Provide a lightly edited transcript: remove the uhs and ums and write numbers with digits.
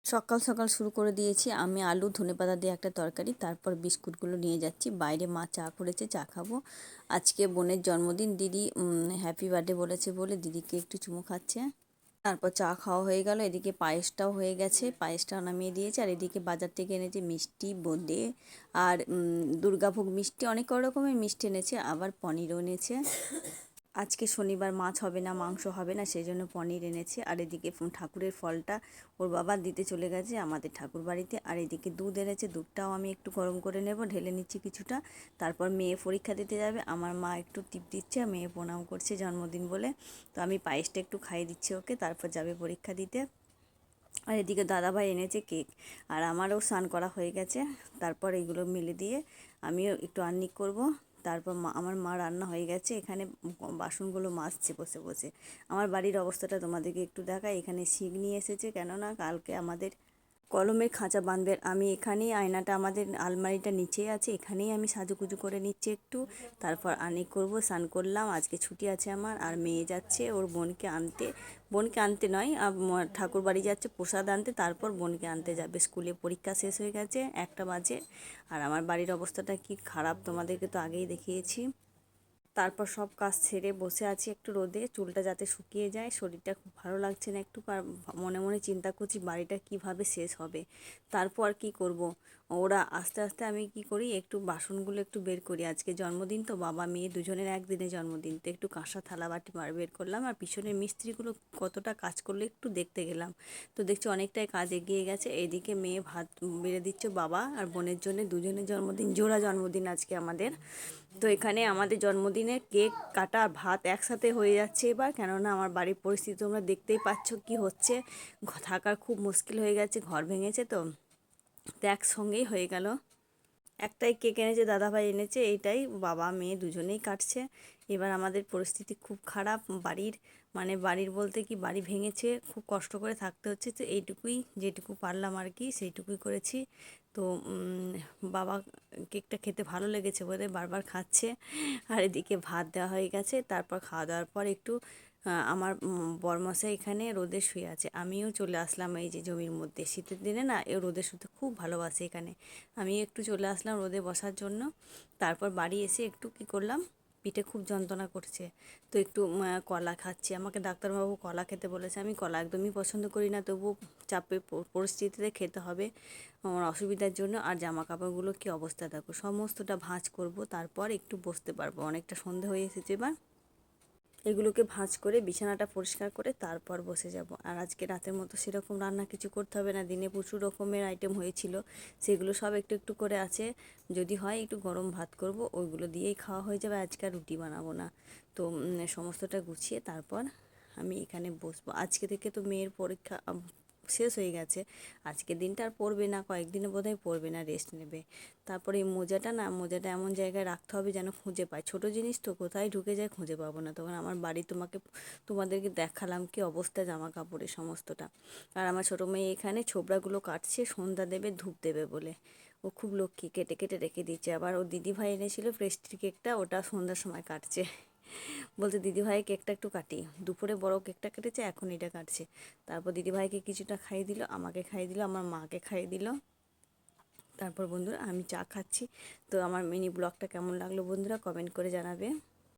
সকাল সকাল শুরু করে দিয়েছি আমি আলু ধনেপাতা দিয়ে একটা তরকারি। তারপর বিস্কুটগুলো নিয়ে যাচ্ছি বাইরে, মা চা করেছে, চা খাবো। আজকে বোনের জন্মদিন, দিদি হ্যাপি বার্থডে বলেছে বলে দিদিকে একটু চুমু খাচ্ছে। তারপর চা খাওয়া হয়ে গেল, এদিকে পায়েসটাও হয়ে গেছে, পায়েসটাও নামিয়ে দিয়েছে। আর এদিকে বাজার থেকে এনেছে মিষ্টি, বোঁদে আর দুর্গাভোগ মিষ্টি, অনেক রকমের মিষ্টি এনেছে, আবার পনিরও এনেছে। আজকে শনিবার, মাছ হবে না, মাংস হবে না, সেই জন্য পনির এনেছে। আর এদিকে ঠাকুরের ফলটা ওর বাবা দিতে চলে গেছে আমাদের ঠাকুর বাড়িতে। আর এদিকে দুধ এনেছে, দুধটাও আমি একটু গরম করে নেব, ঢেলে নিচ্ছি কিছুটা। তারপর মেয়ে পরীক্ষা দিতে যাবে, আমার মা একটু টিপ দিচ্ছে, মেয়ে প্রণাম করছে জন্মদিন বলে। তো আমি পায়েসটা একটু খাইয়ে দিচ্ছি ওকে, তারপর যাবে পরীক্ষা দিতে। আর এদিকে দাদাভাই এনেছে কেক, আর আমারও স্নান করা হয়ে গেছে। তারপর এইগুলো মিলে দিয়ে আমিও একটু আর্নি করব। তারপর আমার মা রান্না হয়ে গেছে, এখানে বাসনগুলো মাজছে বসে বসে। আমার বাড়ির অবস্থাটা তোমাদেরকে একটু দেখাই। এখানে শিক নিয়ে এসেছে, কেননা কালকে আমাদের কলমের খাঁচা বাঁধবে। আমি এখানেই, আয়নাটা আমাদের আলমারিটা নিচেই আছে, এখানেই আমি সাজুগুজু করে নিচ্ছি একটু। তারপর আনি করব, স্নান করলাম, আজকে ছুটি আছে আমার। আর মেয়ে যাচ্ছে ওর বোনকে আনতে, বোনকে আনতে নয়, ঠাকুর বাড়ি যাচ্ছে প্রসাদ আনতে, তারপর বোনকে আনতে যাবে। স্কুলে পরীক্ষা শেষ হয়ে গেছে, 1টা বাজে। আর আমার বাড়ির অবস্থাটা কি খারাপ তোমাদেরকে তো আগেই দেখিয়েছি। তারপর সব কাজ ছেড়ে বসে আছি একটু রোদে, চুলটা যাতে শুকিয়ে যায়। শরীরটা খুব ভালো লাগছে না একটু, আর মনে মনে চিন্তা করছি বাড়িটা কিভাবে শেষ হবে। তারপর কি করব, ওরা আস্তে আস্তে আমি কি করি, একটু বাসনগুলো একটু বের করি। আজকে জন্মদিন তো, বাবা মেয়ে দুজনের একদিনে জন্মদিন, তো একটু কাঁসা থালা বাটি বের করলাম। আর পিছনের মিস্ত্রিগুলো কতটা কাজ করলো একটু দেখতে গেলাম। তো দেখছি অনেকটাই কাজ এগিয়ে গেছে। এদিকে মেয়ে ভাত বেড়ে দিচ্ছে, বাবা আর বোনের জন্য, দুজনের জন্মদিন, জোড়া জন্মদিন আজকে আমাদের। তো এখানে আমাদের জন্মদিনে কেক কাটা আর ভাত একসাথে হয়ে যাচ্ছে এবার, কেননা আমার বাড়ির পরিস্থিতি তোমরা দেখতেই পাচ্ছ কি হচ্ছে। থাকার খুব মুশকিল হয়ে গেছে, ঘর ভেঙেছে তো একসঙ্গেই হয়ে গেল। একটাই কেক এনেছে, দাদাভাই এনেছে, এইটাই বাবা মেয়ে দুজনেই কাটছে। এবার আমাদের পরিস্থিতি খুব খারাপ বাড়ির, মানে বাড়ির বলতে কি, বাড়ি ভেঙেছে, খুব কষ্ট করে থাকতে হচ্ছে। তো এইটুকুই, যেটুকু পারলাম আর কি সেইটুকুই করেছি। তো বাবা কেকটা খেতে ভালো লেগেছে বলে বারবার খাচ্ছে। আর এদিকে ভাত দেওয়া হয়ে গেছে। তারপর খাওয়া দাওয়ার পর একটু আমার বরমশাই এখানে রোদে শুয়ে আছে, আমিও চলে আসলাম এই যে জমির মধ্যে। শীতের দিনে না এ রোদে শুতে খুব ভালোবাসে এখানে, আমি একটু চলে আসলাম রোদে বসার জন্য। তারপর বাড়ি এসে একটু কি করলাম, পিঠে খুব যন্ত্রণা করছে, তো একটু কলা খাচ্ছি। আমাকে ডাক্তারবাবু কলা খেতে বলেছে, আমি কলা একদমই পছন্দ করি না, তবু চাপে পরিস্থিতিতে খেতে হবে আমার অসুবিধার জন্য। আর জামা কাপড়গুলো কি অবস্থা দেখো, সমস্তটা ভাঁজ করব, তারপর একটু বসতে পারবো। অনেকটা সন্ধে হয়ে এসেছে এবার, এগুলোকে ভাঁজ করে বিছানাটা পরিষ্কার করে তারপর বসে যাব। আর আজকে রাতের মতো সেরকম রান্না কিছু করতে হবে না, দিনে প্রচুর রকমের আইটেম হয়েছিল, সেগুলো সব একটু একটু করে আছে। যদি হয় একটু গরম ভাত করব, ওইগুলো দিয়েই খাওয়া হয়ে যাবে, আজকে আর রুটি বানাবো না। তো সমস্তটা গুছিয়ে তারপর আমি এখানে বসবো। আজকে থেকে তো মেয়ের পরীক্ষা শেষ হয়ে গেছে, আজকের দিনটা আর পড়বে না, কয়েকদিনে বোধহয় পড়বে না, রেস্ট নেবে। তারপরে এই মোজাটা না, মোজাটা এমন জায়গায় রাখতে হবে যেন খুঁজে পায়, ছোট জিনিস তো কোথায় ঢুকে যায় খুঁজে পাবো না। তখন আমার বাড়ি তোমাদেরকে দেখালাম কি অবস্থা জামা কাপড়ের সমস্তটা। আর আমার ছোটো মেয়ে এখানে ছোবড়াগুলো কাটছে, সন্ধ্যা দেবে, ধূপ দেবে বলে। ও খুব লক্ষ্মী, কেটে কেটে রেখে দিচ্ছে। আবার ওর দিদিভাই এনেছিল পেস্ট্রি কেকটা, ওটা সন্ধ্যার সময় কাটছে। বলতে দিদিভাই কেকটা একটু কাটি, দুপুরে বড় কেকটা কেটেছে, এখন এটা কাটছে। তারপর দিদিভাইকে কিছুটা খাইয়ে দিল, আমাকে খাইয়ে দিল, আমার মাকে খাইয়ে দিল। তারপর বন্ধুরা আমি চা খাচ্ছি। তো আমার মিনি ব্লগটা কেমন লাগলো বন্ধুরা কমেন্ট করে জানাবে।